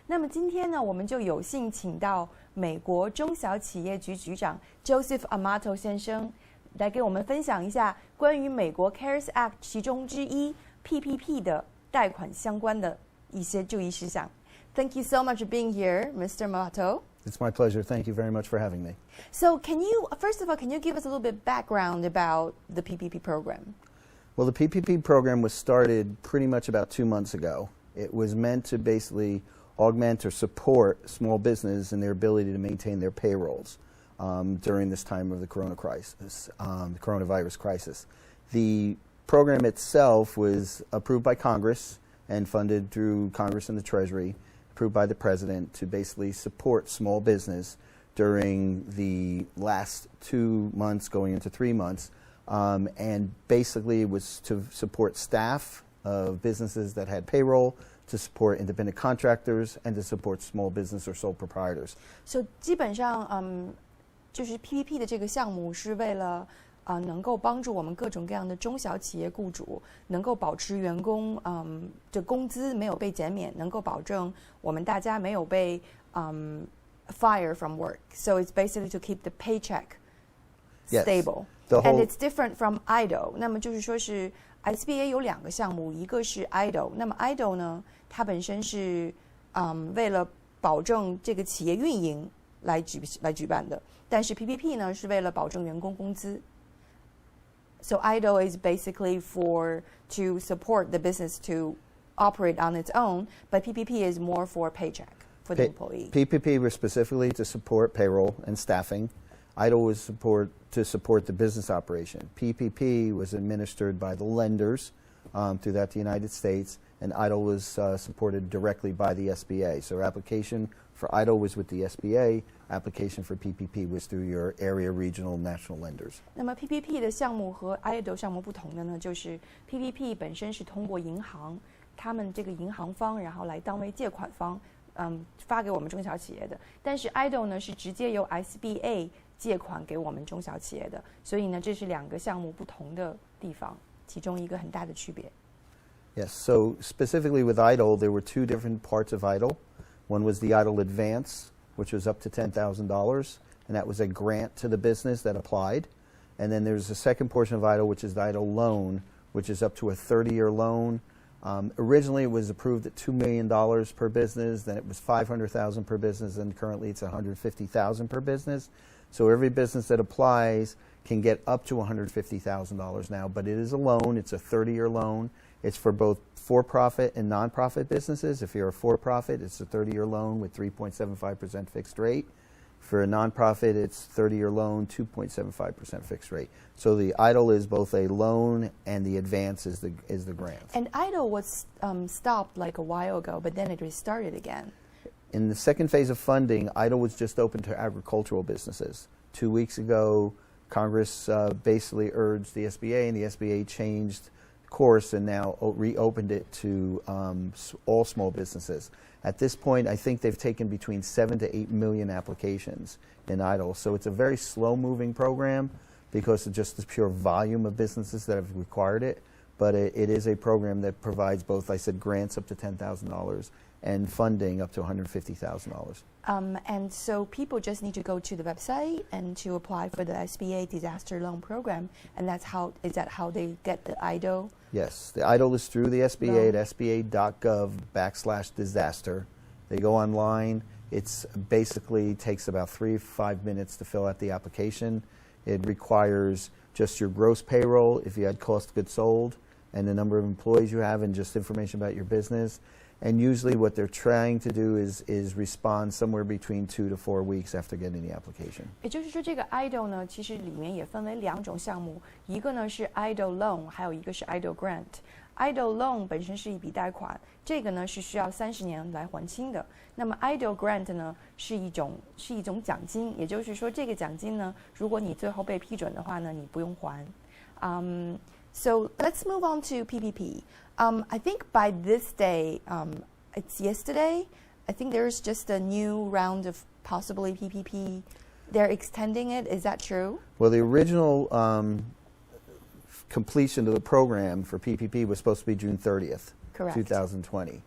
那么今天呢，我们就有幸请到美国中小企业局局长 Joseph Amato 先生来给我们分享一下关于美国 CARES Act 其中之一 PPP 的贷款相关的一些注意事项。Thank you so much for being here, Mr. Amato. It's my pleasure. Thank you very much for having me. So first of all, can you give us a little bit background about the PPP program? Well, the PPP program was started pretty much about 2 months ago. It was meant to basically augment or support small business in their ability to maintain their payrolls during this time of the coronavirus crisis. The program itself was approved by Congress and funded through Congress and the Treasury, approved by the President to basically support small business during the last 2 months going into 3 months. And basically it was to support staff of businesses that had payroll, to support independent contractors, and to support small business or sole proprietors. So 基本上就是 PPP 的这个项目是为了能够帮助我们各种各样的中小企业雇主能够保持员工的工资没有被减免，能够保证我们大家没有被fire from work. So it's basically to keep the paycheck stable. Yes. And it's different from IDO. 那么就是说是 SBA 有2个项目，一个是 IDO。那么 IDO 呢，它本身是为了保证这个企业运营来举办的，但是 PPP 呢是为了保证员工工资。So IDO is basically to support the business to operate on its own, but PPP is more for paycheck for the employee. PPP was specifically to support payroll and staffing. IDO was to support the business operation. PPP was administered by the lenders throughout the United States, and IDO was supported directly by the SBA. So application for IDO was with the SBA, application for PPP was through your area, regional, national lenders. 那么 PPP 的项目和 IDO 项目不同的呢，就是 PPP 本身是通过银行，他们这个银行方然后来当为借款方，发给我们中小企业的。但是 IDO 呢是直接由 SBA 借款给我们中小企业的，所以呢，这是2个项目不同的地方，其中一个很大的区别。Yes, so specifically with IDLE, there were 2 different parts of IDLE. One was the IDLE Advance, which was up to $10,000, and that was a grant to the business that applied. And then there's a second portion of IDLE, which is the IDLE Loan, which is up to a 30-year loan. Originally, it was approved at $2 million per business, then it was $500,000 per business, and currently it's $150,000 per business. So every business that applies can get up to $150,000 now, but it is a loan. It's a 30-year loan. It's for both for-profit and non-profit businesses. If you're a for-profit, it's a 30-year loan with 3.75% fixed rate. For a non-profit, it's 30-year loan, 2.75% fixed rate. So the IDLE is both a loan and the advance is the grant. And IDLE was stopped like a while ago, but then it restarted again. In the second phase of funding, IDLE was just open to agricultural businesses. 2 weeks ago, Congress basically urged the SBA, and the SBA changed course and now reopened it to all small businesses. At this point, I think they've taken between 7 to 8 million applications in IDLE. So it's a very slow-moving program because of just the pure volume of businesses that have required it. But it is a program that provides both, I said, grants up to $10,000 and funding up to $150,000. And so people just need to go to the website and to apply for the SBA disaster loan program, and is that how they get the IDLE? Yes, the IDLE is through the SBA at sba.gov/disaster. They go online. It's basically takes about 3 to 5 minutes to fill out the application. It requires just your gross payroll, if you had cost of goods sold, and the number of employees you have, and just information about your business. And usually what they're trying to do is respond somewhere between 2 to 4 weeks after getting the application. 也就是说，这个 IDLE 呢，其实里面也分为2种项目，一个呢是 IDLE loan， 还有一个是 IDLE grant。IDLE loan 本身是一笔贷款，这个呢是需要30年来还清的。那么 IDLE grant 呢是一种奖金，也就是说，这个奖金呢，如果你最后被批准的话呢，你不用还。So let's move on to PPP. I think by this day, it's yesterday, I think there's just a new round of possibly PPP. They're extending it. Is that true? Well, the original completion of the program for PPP was supposed to be June 30th, Correct. 2020.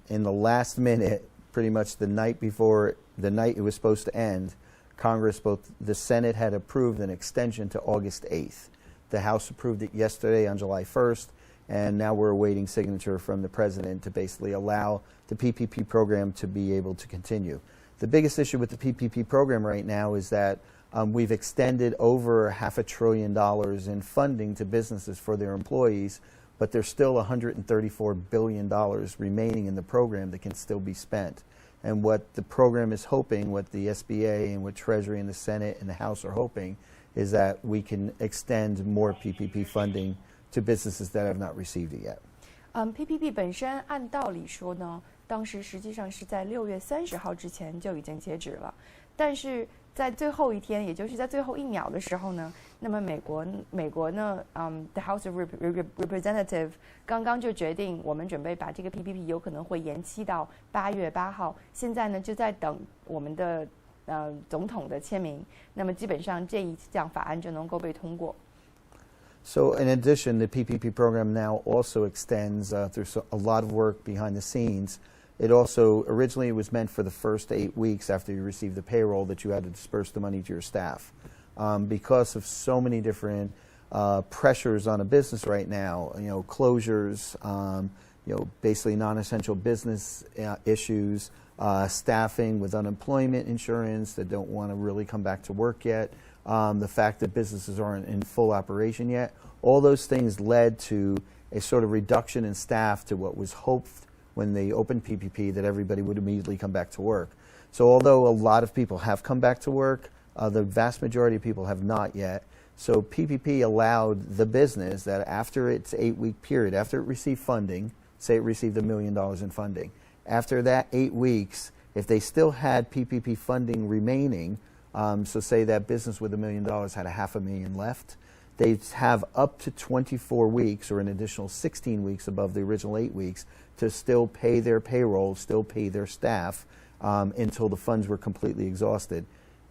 In the last minute, pretty much the night before, the night it was supposed to end, Congress, both the Senate had approved an extension to August 8th. The House approved it yesterday on July 1st, and now we're awaiting signature from the President to basically allow the PPP program to be able to continue. The biggest issue with the PPP program right now is that we've extended over $500 billion in funding to businesses for their employees, but there's still $134 billion remaining in the program that can still be spent. And what the program is hoping, what the SBA and what Treasury and the Senate and the House are hoping, is that we can extend more PPP funding to businesses that have not received it yet. PPP 本身按道理说呢，当时实际上是在6月30号之前就已经截止了，但是在最后一天，也就是在最后1秒的时候呢，那么美国呢，the House of Representatives 刚刚就决定，我们准备把这个 PPP 有可能会延期到8月8号，现在呢就在等我们的总统的签名，那么基本上这一项法案就能够被通过。So in addition, the PPP program now also extends through a lot of work behind the scenes. It also, originally it was meant for the first 8 weeks after you received the payroll that you had to disperse the money to your staff. Because of so many different pressures on a business right now, closures, basically non-essential business issues, staffing with unemployment insurance that don't want to really come back to work yet, the fact that businesses aren't in full operation yet, all those things led to a sort of reduction in staff to what was hoped when they opened PPP that everybody would immediately come back to work. So although a lot of people have come back to work, the vast majority of people have not yet. So PPP allowed the business that after its 8-week period, after it received funding, say it received $1 million in funding, after that 8 weeks, if they still had PPP funding remaining, so say that business with $1 million had $500,000 left, they'd have up to 24 weeks or an additional 16 weeks above the original 8 weeks to still pay their payroll, still pay their staff until the funds were completely exhausted.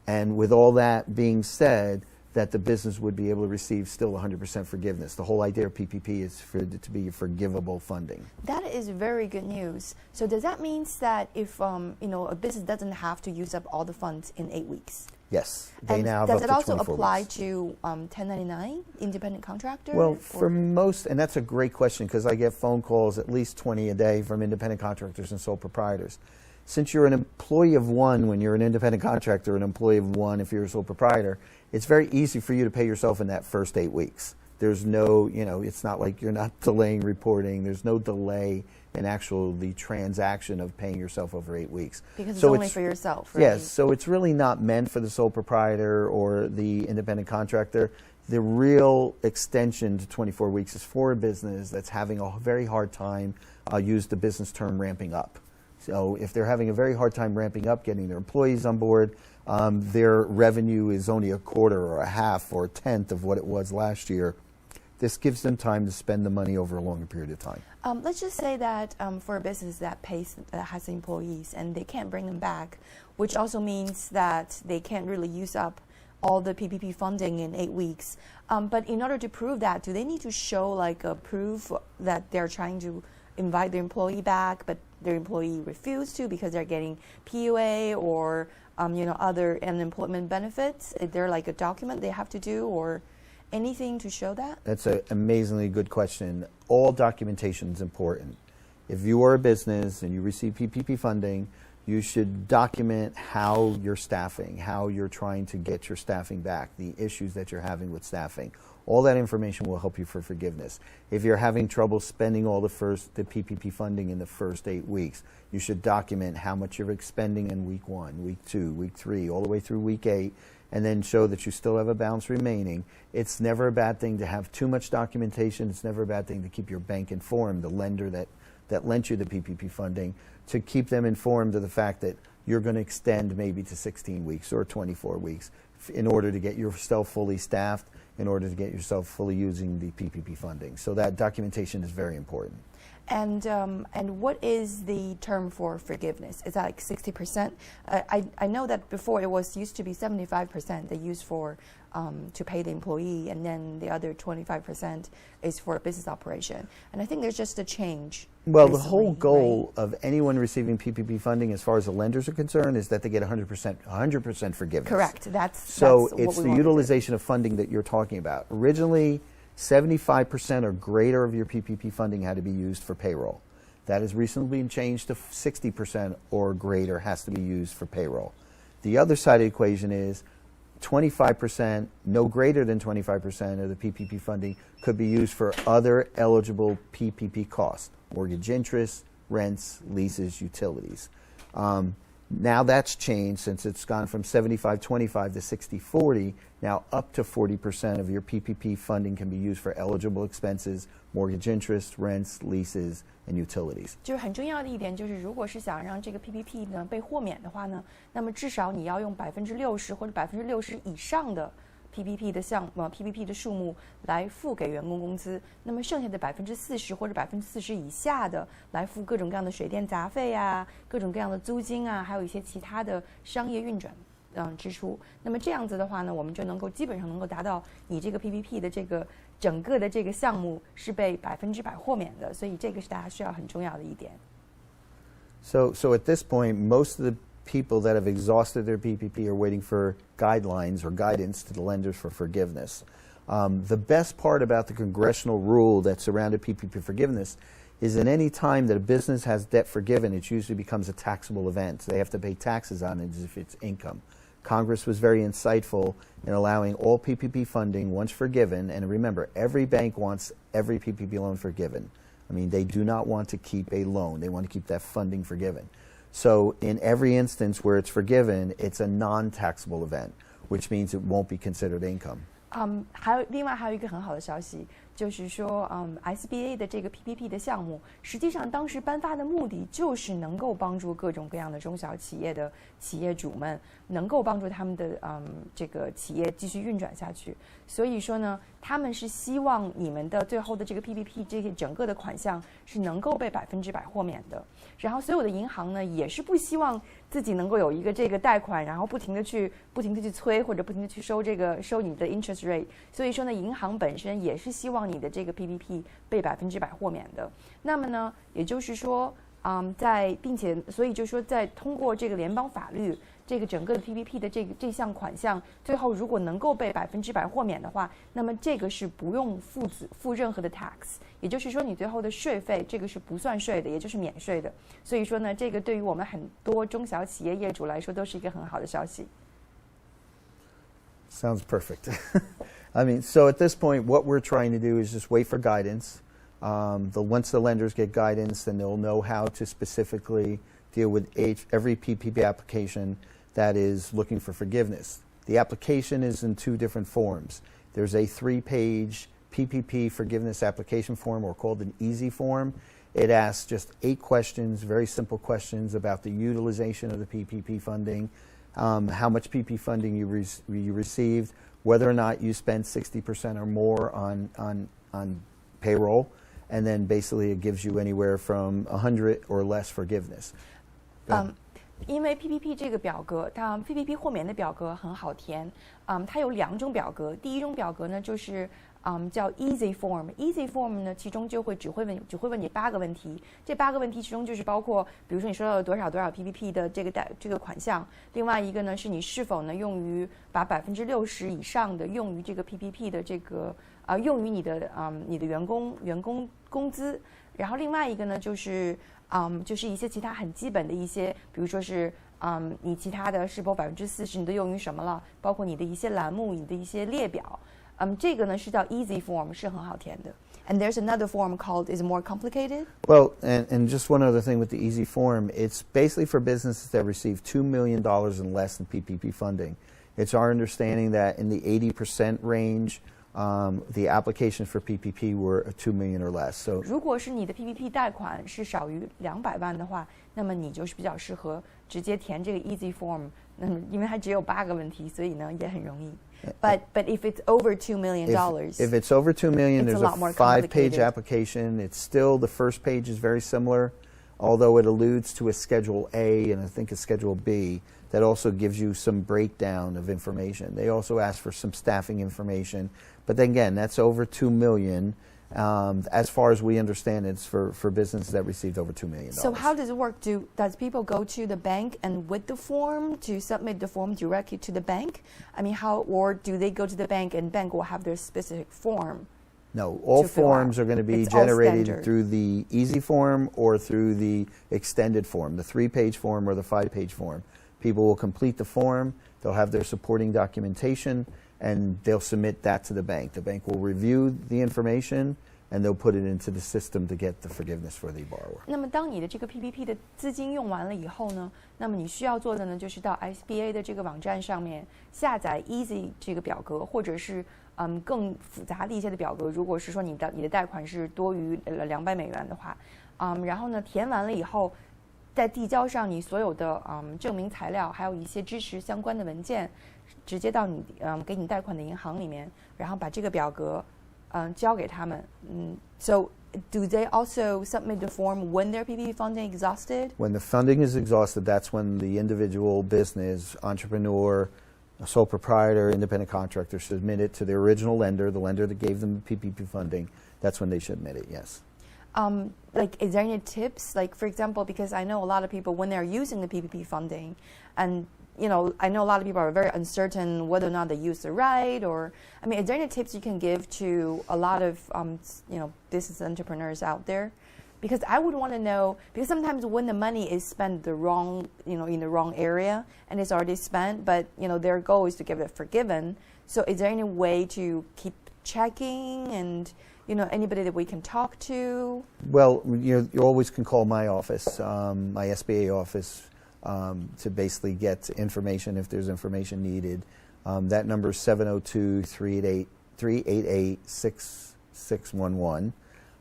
And with all that being said, that the business would be able to receive still 100% forgiveness. The whole idea of PPP is for it to be forgivable funding. That is very good news. So does that mean that if a business doesn't have to use up all the funds in 8 weeks? Yes, they and now have does up it to also 24 apply weeks. to 1099 independent contractor? Well, for most, and that's a great question because I get phone calls at least 20 a day from independent contractors and sole proprietors. Since you're an employee of one when you're an independent contractor, an employee of one if you're a sole proprietor, it's very easy for you to pay yourself in that first 8 weeks. There's no, it's not like you're not delaying reporting. There's no delay in the transaction of paying yourself over 8 weeks. Because it's only for yourself, right? Yes, so it's really not meant for the sole proprietor or the independent contractor. The real extension to 24 weeks is for a business that's having a very hard time, I'll use the business term, ramping up. So if they're having a very hard time ramping up, getting their employees on board, their revenue is only a quarter or a half or a tenth of what it was last year, this gives them time to spend the money over a longer period of time. Let's just say that for a business that has employees and they can't bring them back, which also means that they can't really use up all the PPP funding in 8 weeks. But in order to prove that, do they need to show like a proof that they're trying to invite their employee back, but their employee refused to because they're getting PUA or other unemployment benefits? Is there like a document they have to do or anything to show that? That's an amazingly good question. All documentation is important. If you are a business and you receive PPP funding, you should document how you're staffing, how you're trying to get your staffing back, the issues that you're having with staffing. All that information will help you for forgiveness. If you're having trouble spending all the PPP funding in the first 8 weeks, you should document how much you're expending in week 1, week 2, week 3, all the way through week 8, and then show that you still have a balance remaining. It's never a bad thing to have too much documentation. It's never a bad thing to keep your bank informed, the lender that lent you the PPP funding, to keep them informed of the fact that you're going to extend maybe to 16 weeks or 24 weeks in order to get yourself fully staffed, in order to get yourself fully using the PPP funding. So that documentation is very important. And what is the term for forgiveness? Is that like 60%? I know that before it was used to be 75% they used for to pay the employee, and then the other 25% is for business operation. And I think there's just a change. Well, the whole goal of anyone receiving PPP funding, as far as the lenders are concerned, is that they get 100% forgiveness. Correct. That's it's the utilization of funding that you're talking about. Originally, 75% or greater of your PPP funding had to be used for payroll. That has recently been changed to 60% or greater has to be used for payroll. The other side of the equation is 25%, no greater than 25% of the PPP funding could be used for other eligible PPP costs, mortgage interest, rents, leases, utilities. Now that's changed since it's gone from 75-25 to 60-40. Now up to 40% of your PPP funding can be used for eligible expenses, mortgage interest, rents, leases, and utilities. 就是很重要的一点就是，如果是想让这个 PPP 呢被豁免的话呢，那么至少你要用60%或者60%以上的 PPP 的PPP 的数目来付给员工工资，那么剩下的40%或者40%以下的来付各种各样的水电杂费啊，各种各样的租金啊，还有一些其他的商业运转支出。那么这样子的话呢，我们就能够基本上能够达到你这个 PPP 的这个整个的这个项目是被100%豁免的，所以这个是大家需要很重要的一点。So at this point, most of the people that have exhausted their PPP are waiting for guidelines or guidance to the lenders for forgiveness. The best part about the congressional rule that surrounded PPP forgiveness is that any time that a business has debt forgiven, it usually becomes a taxable event. They have to pay taxes on it as if it's income. Congress was very insightful in allowing all PPP funding once forgiven, and remember, every bank wants every PPP loan forgiven. I mean, they do not want to keep a loan. They want to keep that funding forgiven. So in every instance where it's forgiven, it's a non-taxable event, which means it won't be considered income. 另外还有一个很好的消息，就是说SBA 的这个 PPP 的项目，实际上当时颁发的目的就是能够帮助各种各样的中小企业的企业主们，能够帮助他们的这个企业继续运转下去。所以说呢，他们是希望你们的最后的这个 PPP 这些整个的款项是能够被100%豁免的。然后所有的银行呢，也是不希望自己能够有一个这个贷款，然后不停的去催，或者不停的去收你的 interest rate。所以说呢，银行本身也是希望你的这个 PPP 被100%豁免的。那么呢，也就是说，所以就是说，在通过这个联邦法律，这个整个的 PPP 的这项款项，最后如果能够被100%豁免的话，那么这个是不用付任何的 tax， 也就是说你最后的税费这个是不算税的，也就是免税的。所以说呢，这个对于我们很多中小企业业主来说都是一个很好的消息。Sounds perfect. I mean, so at this point, what we're trying to do is just wait for guidance. Once the lenders get guidance, then they'll know how to specifically deal with every PPP application that is looking for forgiveness. The application is in two different forms. There's a 3-page PPP forgiveness application form, or called an easy form. It asks just 8 questions, very simple questions about the utilization of the PPP funding, how much PPP funding you received, whether or not you spent 60% or more on payroll, and then basically it gives you anywhere from 100 or less forgiveness. 因为 PPP 这个表格，它 PPP 豁免的表格很好填，它有2种表格。第一种表格呢，就是叫 Easy Form。Easy Form 呢，其中只会问你8个问题。这8个问题其中就是包括，比如说你收到了多少 PPP 的这个款项。另外一个呢，是你是否呢用于把60%以上的用于这个 PPP 的这个用于你的员工工资。然后另外一个呢，就是一些其他很基本的一些，比如说是你其他的是否40%你都用于什么了，包括你的一些栏目、你的一些列表。这个呢是叫 Easy Form， 是很好填的。And there's another form called, is it more complicated? Well, and just one other thing with the Easy Form, it's basically for businesses that receive $2 million and less in PPP funding. It's our understanding that in the 80% range the applications for PPP were $2 million or less. So 如果是你的 PPP 贷款是少于200万的话，那么你就是比较适合直接填这个 Easy Form。那么因为它只有8个问题，所以呢也很容易。But if it's over $2 million, if it's over $2 million, it's there's a lot more 5-page complicated. application. It's still, the first page is very similar, although it alludes to a Schedule A and I think a Schedule B that also gives you some breakdown of information. They also ask for some staffing information, but then again, that's over $2 million. As far as we understand, it's for businesses that received over $2 million. So how does it work? Does people go to the bank and with the form to submit the form directly to the bank? I mean, or do they go to the bank and bank will have their specific form? No, all forms are going to be generated through the easy form or through the extended form, the 3-page form or the 5-page form. People will complete the form, they'll have their supporting documentation, and they'll submit that to the bank. The bank will review the information, and they'll put it into the system to get the forgiveness for the borrower. 那么当你的这个 PPP 的资金用完了以后呢，那么你需要做的呢，就是到 SBA 的这个网站上面下载 Easy 这个表格，或者是更复杂的一些的表格。如果是说你的贷款是多于200美元的话，然后呢填完了以后，再递交上你所有的证明材料，还有一些支持相关的文件，直接到你给你贷款的银行里面，然后把这个表格交给他们。So do they also submit the form when their PPP funding exhausted? When the funding is exhausted, that's when the individual business, entrepreneur, a sole proprietor, independent contractor submit it to the original lender, the lender that gave them the PPP funding. That's when they should admit it, yes. Like, is there any tips? Like, for example, because I know a lot of people, when they're using the PPP funding, and, you know, I know a lot of people are very uncertain whether or not they use the right, or, I mean, is there any tips you can give to a lot of, you know, business entrepreneurs out there? Because I would want to know, because sometimes when the money is spent the wrong, you know, in the wrong area, and it's already spent, but, you know, their goal is to get it forgiven. So is there any way to keep checking and, you know, anybody that we can talk to? Well, you always can call my office, my SBA office, to basically get information if there's information needed. That number is 702-388-6611.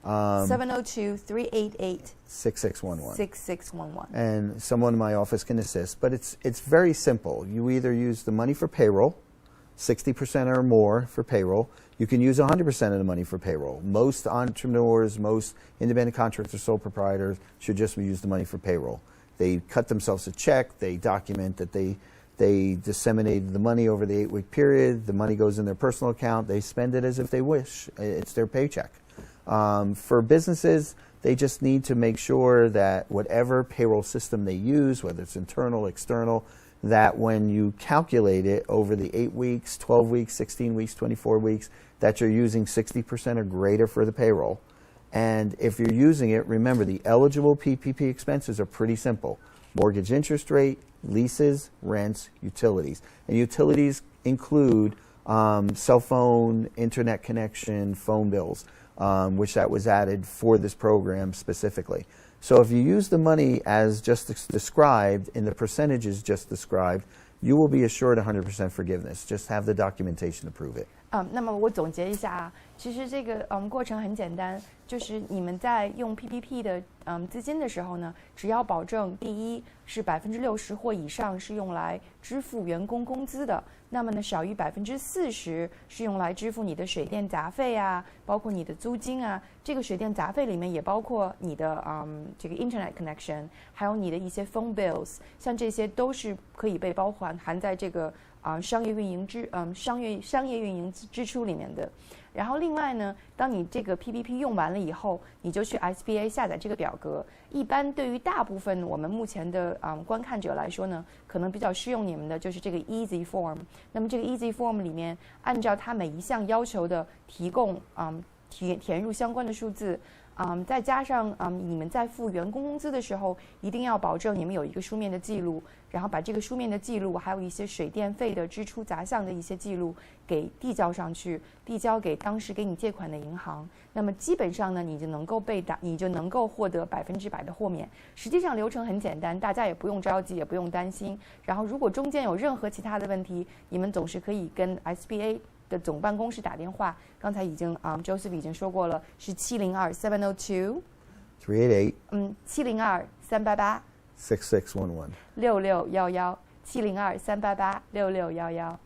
702-388-6611. 6611. And someone in my office can assist. But it's very simple. You either use the money for payroll, 60% or more for payroll. You can use 100% of the money for payroll. Most entrepreneurs, most independent contractors, sole proprietors should just use the money for payroll. They cut themselves a check. They document that they disseminated the money over the 8-week period. The money goes in their personal account. They spend it as if they wish. It's their paycheck. For businesses, they just need to make sure that whatever payroll system they use, whether it's internal, external, that when you calculate it over the 8 weeks, 12 weeks, 16 weeks, 24 weeks, that you're using 60% or greater for the payroll. And if you're using it, remember the eligible PPP expenses are pretty simple. Mortgage interest rate, leases, rents, utilities. And utilities include cell phone, internet connection, phone bills, which that was added for this program specifically. So if you use the money as just described, in the percentages just described, you will be assured 100% forgiveness. Just have the documentation to prove it. 那么我总结一下啊，其实这个过程很简单，就是你们在用 PPP 的资金的时候呢，只要保证第一是60%或以上是用来支付员工工资的，那么呢少于40%是用来支付你的水电杂费啊，包括你的租金啊。这个水电杂费里面也包括你的这个 Internet connection， 还有你的一些 phone bills， 像这些都是可以被含在这个商业运营支出里面的。然后另外呢，当你这个 PPP 用完了以后，你就去 SBA 下载这个表格。一般对于大部分我们目前的观看者来说呢，可能比较适用你们的就是这个 Easy Form。那么这个 Easy Form 里面，按照它每一项要求的提供填入相关的数字。再加上你们在付员工工资的时候，一定要保证你们有一个书面的记录，然后把这个书面的记录，还有一些水电费的支出杂项的一些记录给递交上去，递交给当时给你借款的银行。那么基本上呢，你就能够获得100%的豁免。实际上流程很简单，大家也不用着急，也不用担心。然后如果中间有任何其他的问题，你们总是可以跟 SBA 的总办公室打电话，刚才已经Joseph 已经说过了，是702-702-388 702-388-6611 702-388-6611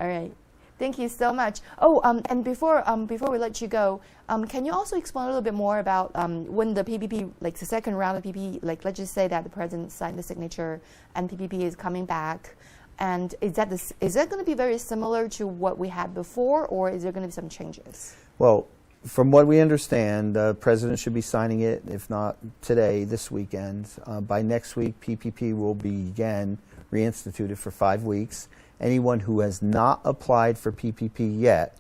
All right. Thank you so much. Oh, and before we let you go, can you also explain a little bit more about when the PPP, like the second round of PPP, like let's just say that the president signed the signature and PPP is coming back, and is that going to be very similar to what we had before, or is there going to be some changes? Well, from what we understand, the president should be signing it, if not today, this weekend. By next week, PPP will be again reinstituted for 5 weeks. Anyone who has not applied for PPP yet,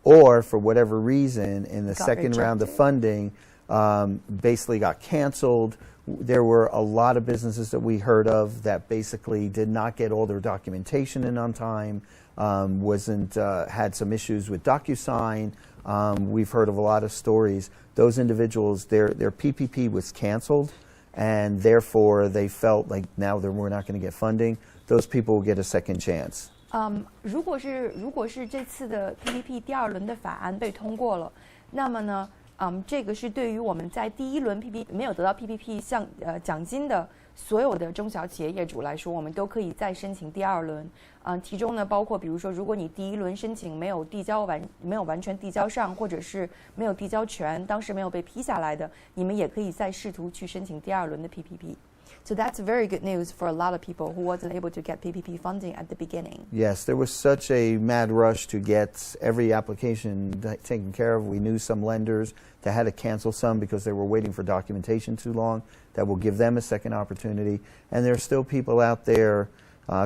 or for whatever reason in the second round of funding, basically got canceled. There were a lot of businesses that we heard of that basically did not get all their documentation in on time, had some issues with DocuSign. We've heard of a lot of stories. Those individuals, their PPP was canceled, and therefore they felt like now that we're not going to get funding. Those people will get a second chance. 如果是这次的 PPP 第2轮的法案被通过了，那么呢，这个是对于我们在第1轮 PPP 没有得到 PPP 奖金的所有的中小企业业主来说，我们都可以再申请第2轮。其中呢，包括比如说，如果你第1轮申请没有完全递交上，或者是没有递交全，当时没有被批下来的，你们也可以再试图去申请第2轮的 PPP。So that's very good news for a lot of people who wasn't able to get PPP funding at the beginning. Yes, there was such a mad rush to get every application taken care of. We knew some lenders that had to cancel some because they were waiting for documentation too long. That will give them a second opportunity. And there are still people out there,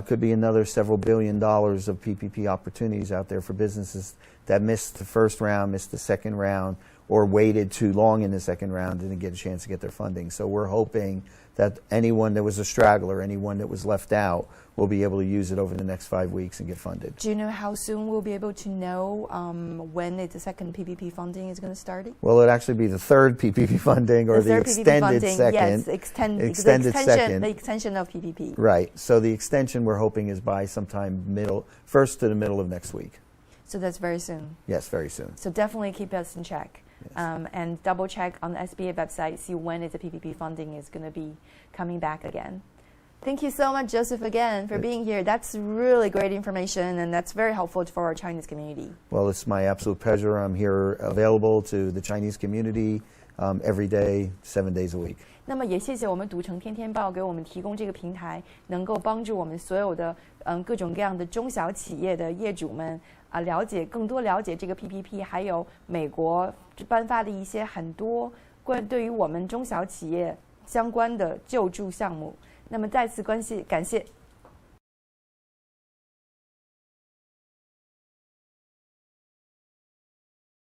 could be another several $1 billion of PPP opportunities out there for businesses that missed the first round, missed the second round, or waited too long in the second round and didn't get a chance to get their funding. So we're hoping that anyone that was a straggler, anyone that was left out, will be able to use it over the next 5 weeks and get funded. Do you know how soon we'll be able to know when the second PPP funding is going to start? Well, it'll actually be the third PPP funding, or the extended second. Yes, extended second. The extension of PPP. Right. So the extension we're hoping is by sometime first to the middle of next week. So that's very soon. Yes, very soon. So definitely keep us in check. Yes. And double check on the SBA website, see when the PPP funding is going to be coming back again. Thank you so much, Joseph, again, for being here. That's really great information, and that's very helpful for our Chinese community. Well, it's my absolute pleasure. I'm here available to the Chinese community every day, 7 days a week. 那么也谢谢我们赌城天天报给我们提供这个平台，能够帮助我们所有的各种各样的中小企业的业主们更多了解这个 PPP， 还有美国颁发的一些很多对于我们中小企业相关的救助项目。那么再次感谢